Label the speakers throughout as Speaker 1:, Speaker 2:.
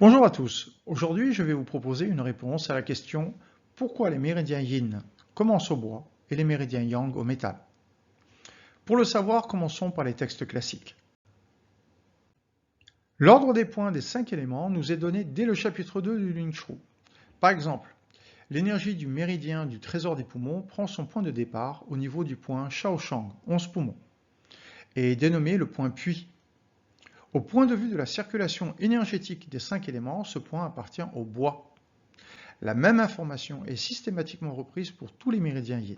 Speaker 1: Bonjour à tous. Aujourd'hui, je vais vous proposer une réponse à la question pourquoi les méridiens yin commencent au bois et les méridiens yang au métal. Pour le savoir, commençons par les textes classiques. L'ordre des points des 5 éléments nous est donné dès le chapitre 2 du Ling Shu. Par exemple, l'énergie du méridien du trésor des poumons prend son point de départ au niveau du point Shaoshang, 11 poumons, et est dénommé le point puits. Au point de vue de la circulation énergétique des 5 éléments, ce point appartient au bois. La même information est systématiquement reprise pour tous les méridiens yin.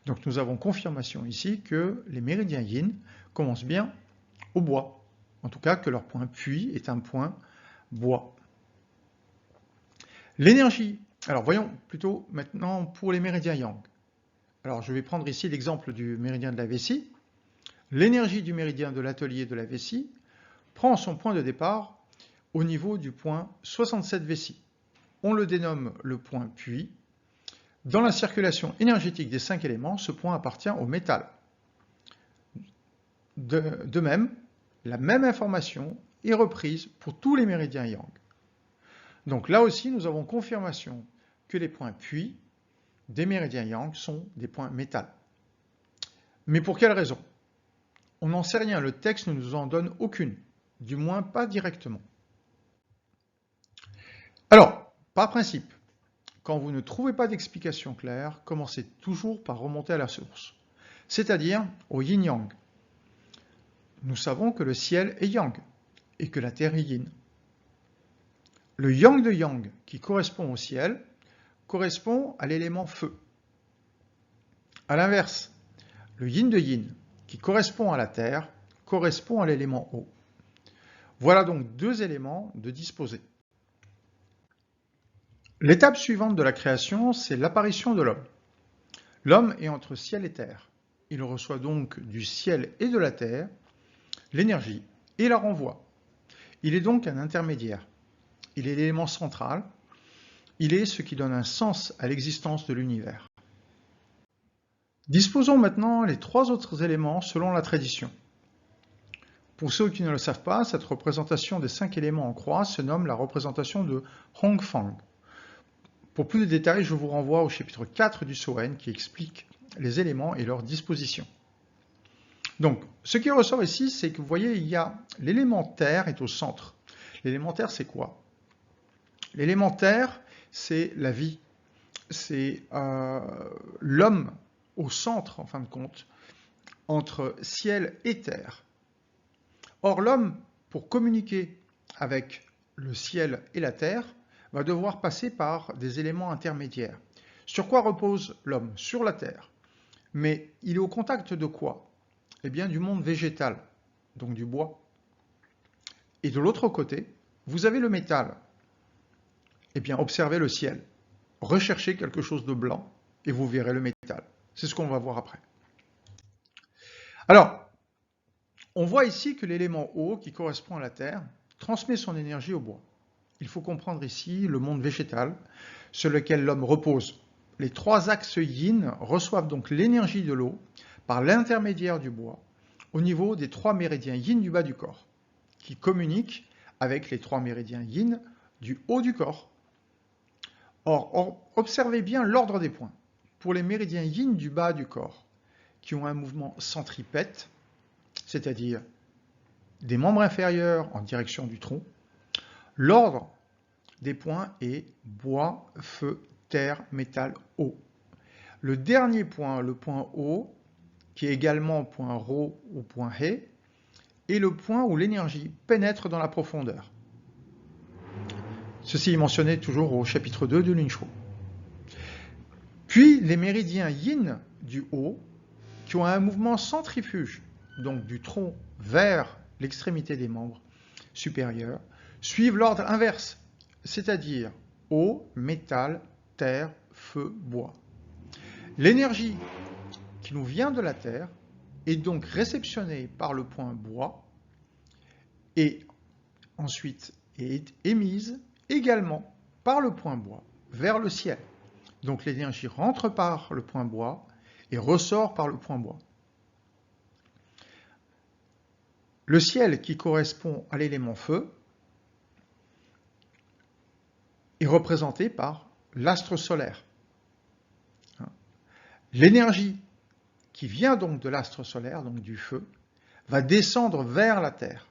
Speaker 1: Donc nous avons confirmation ici que les méridiens yin commencent bien au bois. En tout cas que leur point puits est un point bois. L'énergie, alors voyons plutôt maintenant pour les méridiens yang. Alors je vais prendre ici l'exemple du méridien de la vessie. L'énergie du méridien de l'atelier de la vessie prend son point de départ au niveau du point 67 vessie. On le dénomme le point puits. Dans la circulation énergétique des 5 éléments, ce point appartient au métal. De même, la même information est reprise pour tous les méridiens yang. Donc là aussi, nous avons confirmation que les points puits des méridiens yang sont des points métal. Mais pour quelle raison? On n'en sait rien, le texte ne nous en donne aucune, du moins pas directement. Alors, par principe, quand vous ne trouvez pas d'explication claire, commencez toujours par remonter à la source, c'est-à-dire au yin-yang. Nous savons que le ciel est yang et que la terre est yin. Le yang de yang, qui correspond au ciel, correspond à l'élément feu. A l'inverse, le yin de yin, qui correspond à la terre, correspond à l'élément eau. Voilà donc deux éléments de disposer. L'étape suivante de la création, c'est l'apparition de l'homme. L'homme est entre ciel et terre. Il reçoit donc du ciel et de la terre l'énergie et la renvoie. Il est donc un intermédiaire. Il est l'élément central. Il est ce qui donne un sens à l'existence de l'univers. Disposons maintenant les 3 autres éléments selon la tradition. Pour ceux qui ne le savent pas, cette représentation des 5 éléments en croix se nomme la représentation de Hongfang. Pour plus de détails, je vous renvoie au chapitre 4 du Soen qui explique les éléments et leur disposition. Donc, ce qui ressort ici, c'est que vous voyez, il y a l'élément terre est au centre. L'élément terre, c'est quoi? L'élément terre, c'est la vie. C'est l'homme au centre, en fin de compte, entre ciel et terre. Or, l'homme, pour communiquer avec le ciel et la terre, va devoir passer par des éléments intermédiaires. Sur quoi repose l'homme? Sur la terre. Mais il est au contact de quoi? Eh bien, du monde végétal, donc du bois. Et de l'autre côté, vous avez le métal. Eh bien, observez le ciel. Recherchez quelque chose de blanc et vous verrez le métal. C'est ce qu'on va voir après. Alors, on voit ici que l'élément eau, qui correspond à la terre, transmet son énergie au bois. Il faut comprendre ici le monde végétal sur lequel l'homme repose. Les 3 axes yin reçoivent donc l'énergie de l'eau par l'intermédiaire du bois au niveau des 3 méridiens yin du bas du corps, qui communiquent avec les 3 méridiens yin du haut du corps. Or, observez bien l'ordre des points. Pour les méridiens yin du bas du corps, qui ont un mouvement centripète, c'est-à-dire des membres inférieurs en direction du tronc, l'ordre des points est bois, feu, terre, métal, eau. Le dernier point, le point eau, qui est également point rho ou point he, est le point où l'énergie pénètre dans la profondeur. Ceci est mentionné toujours au chapitre 2 du Ling Shu. Puis les méridiens yin du haut, qui ont un mouvement centrifuge, donc du tronc vers l'extrémité des membres supérieurs, suivent l'ordre inverse, c'est-à-dire eau, métal, terre, feu, bois. L'énergie qui nous vient de la terre est donc réceptionnée par le point bois et ensuite est émise également par le point bois vers le ciel. Donc l'énergie rentre par le point bois et ressort par le point bois. Le ciel qui correspond à l'élément feu est représenté par l'astre solaire. L'énergie qui vient donc de l'astre solaire, donc du feu, va descendre vers la Terre.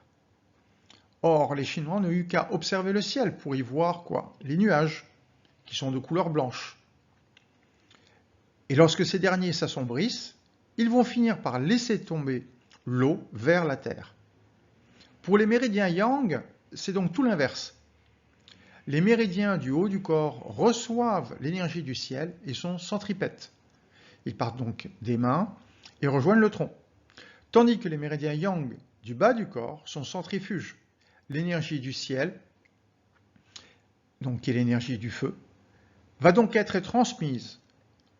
Speaker 1: Or, les Chinois n'ont eu qu'à observer le ciel pour y voir quoi? Les nuages, qui sont de couleur blanche. Et lorsque ces derniers s'assombrissent, ils vont finir par laisser tomber l'eau vers la Terre. Pour les méridiens yang, c'est donc tout l'inverse. Les méridiens du haut du corps reçoivent l'énergie du ciel et sont centripètes. Ils partent donc des mains et rejoignent le tronc. Tandis que les méridiens yang du bas du corps sont centrifuges. L'énergie du ciel, donc qui est l'énergie du feu, va donc être transmise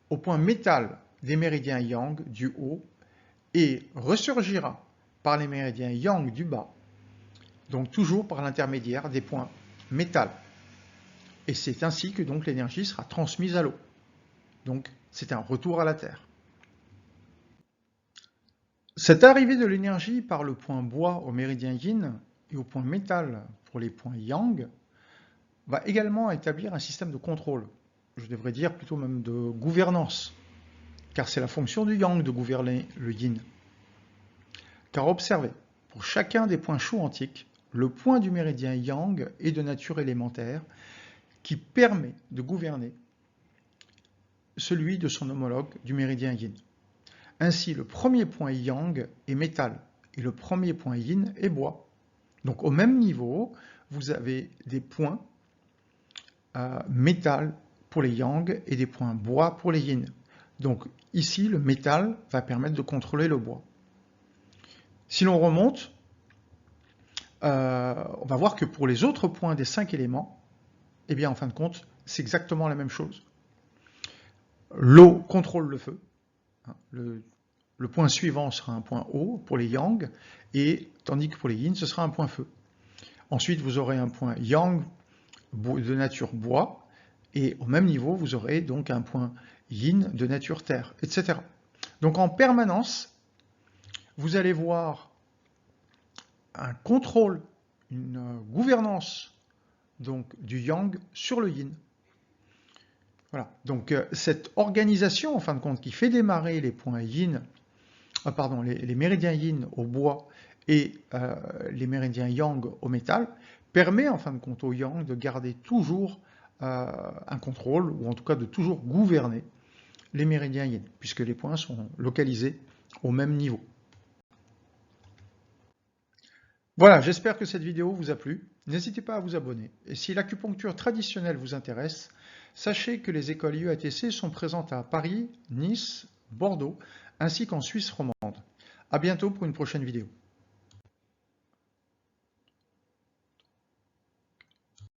Speaker 1: au point métal des méridiens yang du haut et ressurgira par les méridiens yang du bas, donc toujours par l'intermédiaire des points métal. Et c'est ainsi que donc l'énergie sera transmise à l'eau. Donc c'est un retour à la Terre. Cette arrivée de l'énergie par le point bois au méridien yin et au point métal pour les points yang va également établir un système de contrôle, je devrais dire plutôt même de gouvernance, car c'est la fonction du yang de gouverner le yin. Car observez, pour chacun des points chauds antiques, le point du méridien yang est de nature élémentaire qui permet de gouverner celui de son homologue du méridien yin. Ainsi, le premier point yang est métal et le premier point yin est bois. Donc au même niveau, vous avez des points métal pour les yang et des points bois pour les yin. Donc ici, le métal va permettre de contrôler le bois. Si l'on remonte, on va voir que pour les autres points des 5 éléments, eh bien en fin de compte, c'est exactement la même chose. L'eau contrôle le feu. Le point suivant sera un point eau pour les yang, et tandis que pour les yin, ce sera un point feu. Ensuite, vous aurez un point yang de nature bois, et au même niveau, vous aurez donc un point yin de nature terre, etc. Donc en permanence, vous allez voir un contrôle, une gouvernance donc, du yang sur le yin. Voilà. Donc cette organisation, en fin de compte, qui fait démarrer les points yin, les méridiens yin au bois et les méridiens yang au métal, permet en fin de compte au yang de garder toujours un contrôle, ou en tout cas de toujours gouverner les méridiens yin, puisque les points sont localisés au même niveau. Voilà, j'espère que cette vidéo vous a plu. N'hésitez pas à vous abonner. Et si l'acupuncture traditionnelle vous intéresse, sachez que les écoles IUATC sont présentes à Paris, Nice, Bordeaux, ainsi qu'en Suisse romande. À bientôt pour une prochaine vidéo.